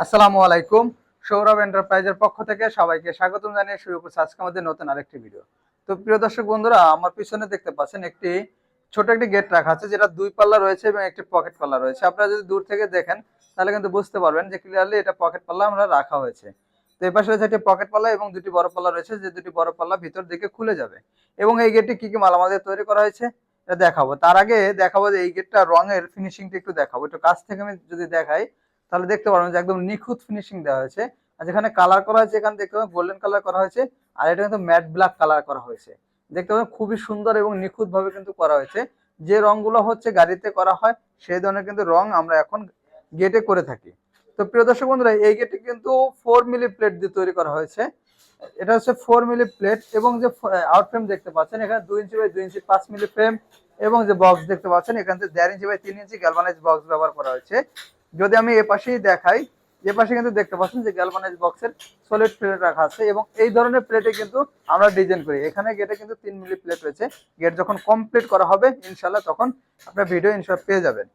আসসালামু আলাইকুম। সৌরভ এন্টারপ্রাইজের পক্ষ থেকে সবাইকে স্বাগতম জানিয়ে শুরু করছি আজকে আমাদের নতুন আরেকটি ভিডিও। তো প্রিয় দর্শক বন্ধুরা, আমার পিছনে দেখতে পাচ্ছেন একটি ছোট একটি গেট রাখা আছে, যেটা দুই পাল্লা রয়েছে এবং একটি পকেট পাল্লা রয়েছে। আপনারা যদি দূর থেকে দেখেন তাহলে কিন্তু বুঝতে পারবেন যে ক্লিয়ারলি এটা পকেট পাল্লা আমরা রাখা হয়েছে। তো এই পাশে রয়েছে একটি পকেট পাল্লা এবং দুটি বড় পাল্লা রয়েছে, যে দুটি বড় পাল্লা ভিতর দিকে খুলে যাবে। এবং এই গেটটি কি কি মালামাল দিয়ে তৈরি করা হয়েছে এটা দেখাবো। তার আগে দেখাবো যে এই গেটটা রঙের ফিনিশিংটা একটু দেখাবো। একটু কাছ থেকে আমি যদি দেখাই তাহলে দেখতে পারবেন যে একদম নিখুঁত ফিনিশিং দেওয়া হয়েছে। আর যেখানে কালার করা হয়েছে এখানে দেখতে পাবেন গোল্ডেন কালার করা হয়েছে, আর এটা কিন্তু ম্যাট ব্ল্যাক কালার করা হয়েছে। দেখতে পাবেন খুবই সুন্দর এবং নিখুঁত ভাবে কিন্তু করা হয়েছে। যে রংগুলো হচ্ছে গাড়িতে করা হয় সেই ধরনের কিন্তু রং আমরা এখন গেটে করে থাকি। তো প্রিয় দর্শক বন্ধুরা, এই গেটটি কিন্তু 4 মিলি প্লেট দিয়ে তৈরি করা হয়েছে। এটা হচ্ছে 4 মিলি প্লেট এবং যে আউট ফ্রেম দেখতে পাচ্ছেন এখানে 2 inch by 2 inch 5 milli frame এবং যে বক্স দেখতে পাচ্ছেন এখানে 1.5 inch by 3 inch galvanise box ব্যবহার করা হয়েছে। যদি আমি এ পাশেই দেখাই, এ পাশে কিন্তু দেখতে পাচ্ছেন যে গ্যালভানাইজ বক্সের সলিড প্লেট রাখা আছে এবং এই ধরনের প্লেটে কিন্তু আমরা ডিজাইন করি। এখানে গেটে কিন্তু 3 মিলি প্লেট রয়েছে। গেট যখন কমপ্লিট করা হবে ইনশাল্লাহ তখন আপনার ভিডিও ইনশাল্লাহ পেয়ে যাবেন।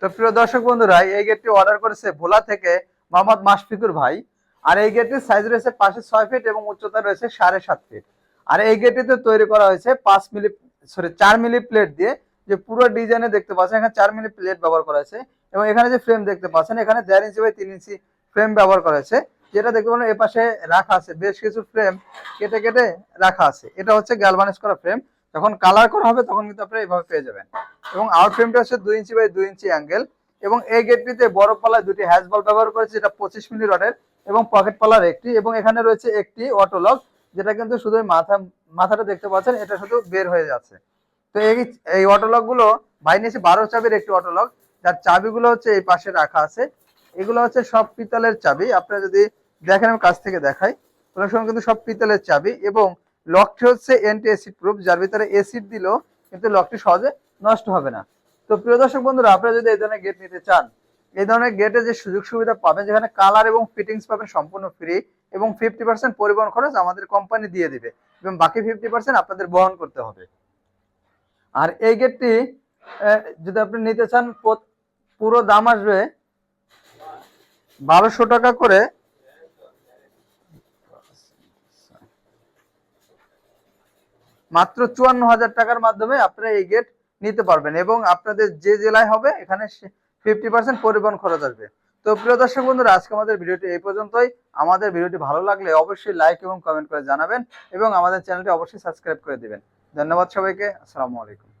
তো প্রিয় দর্শক বন্ধুরা, এই গেটটি অর্ডার করেছে ভোলা থেকে মোহাম্মদ মাশফিকুর ভাই। আর এই গেটটির সাইজ রয়েছে পাশে 6 ফিট এবং উচ্চতা রয়েছে 7.5 ফিট। আর এই গেটটিতে তৈরি করা হয়েছে 4 মিলি প্লেট দিয়ে। যে পুরো ডিজাইনে দেখতে পাচ্ছেন এখানে 4 মিলি প্লেট ব্যবহার করা হয়েছে এবং এখানে যে ফ্রেম দেখতে পাচ্ছেন এখানে 1.5 ইঞ্চি বাই 3 ইঞ্চি ফ্রেম ব্যবহার করা হয়েছে। যেটা দেখতে পাবেন এপাশে রাখা আছে বেশ কিছু ফ্রেম কেটে কেটে রাখা আছে। এটা হচ্ছে গ্যালভানাইজ করা ফ্রেম, যখন কালার করা হবে তখন কিন্তু আপনারা এইভাবে পেয়ে যাবেন। এবং আউট ফ্রেমটা হচ্ছে 2 ইঞ্চি বাই 2 ইঞ্চি অ্যাঙ্গেল। এবং এই গেটটিতে বড় পাল্লায় দুটি হ্যাজ বল ব্যবহার করেছে, যেটা 25 মিলি রডের এবং পকেট পাল্লার একটি, এবং এখানে রয়েছে একটি অটো লক, যেটা কিন্তু শুধু মাথাটা দেখতে পাচ্ছেন এটা শুধু বের হয়ে যাচ্ছে। তো এই অটো লক গুলো ভাই নিয়েছে 12 চাবির একটি অটো লক, যার চাবিগুলো হচ্ছে এই পাশে রাখা আছে। এগুলো হচ্ছে সব পিতলের চাবি। আপনারা যদি দেখেন আমি কাছ থেকে দেখাই, ওগুলোর সঙ্গে কিন্তু সব পিতলের চাবি এবং লকটি হচ্ছে এন্টি অ্যাসিড প্রুফ, যার ভিতরে অ্যাসিড দিলেও কিন্তু লকটি সহজে নষ্ট হবে না। তো প্রিয় দর্শক বন্ধুরা, আপনারা যদি এই ধরনের গেট নিতে চান, এই ধরনের গেটে যে সুযোগ সুবিধা পাবেন, যেখানে কালার এবং ফিটিংস পাবেন সম্পূর্ণ ফ্রি এবং 50% পরিবহন খরচ আমাদের কোম্পানি দিয়ে দিবে এবং বাকি 50% আপনাদের বহন করতে হবে। আর এই গেটটি যদি আপনি নিতে চান পুরো দাম আসবে 1200 টাকা করে। মাত্র 54,000 টাকার মাধ্যমে আপনারা এই গেট নিতে পারবেন এবং আপনাদের যে জেলায় হবে এখানে 50% পরিবহন খরচ আসবে। তো প্রিয় দর্শক বন্ধুরা, আজকে আমাদের ভিডিওটি এই পর্যন্তই। আমাদের ভিডিওটি ভালো লাগলে অবশ্যই লাইক এবং কমেন্ট করে জানাবেন এবং আমাদের চ্যানেলটি অবশ্যই সাবস্ক্রাইব করে দিবেন। ধন্যবাদ সবাইকে। আসসালামু আলাইকুম।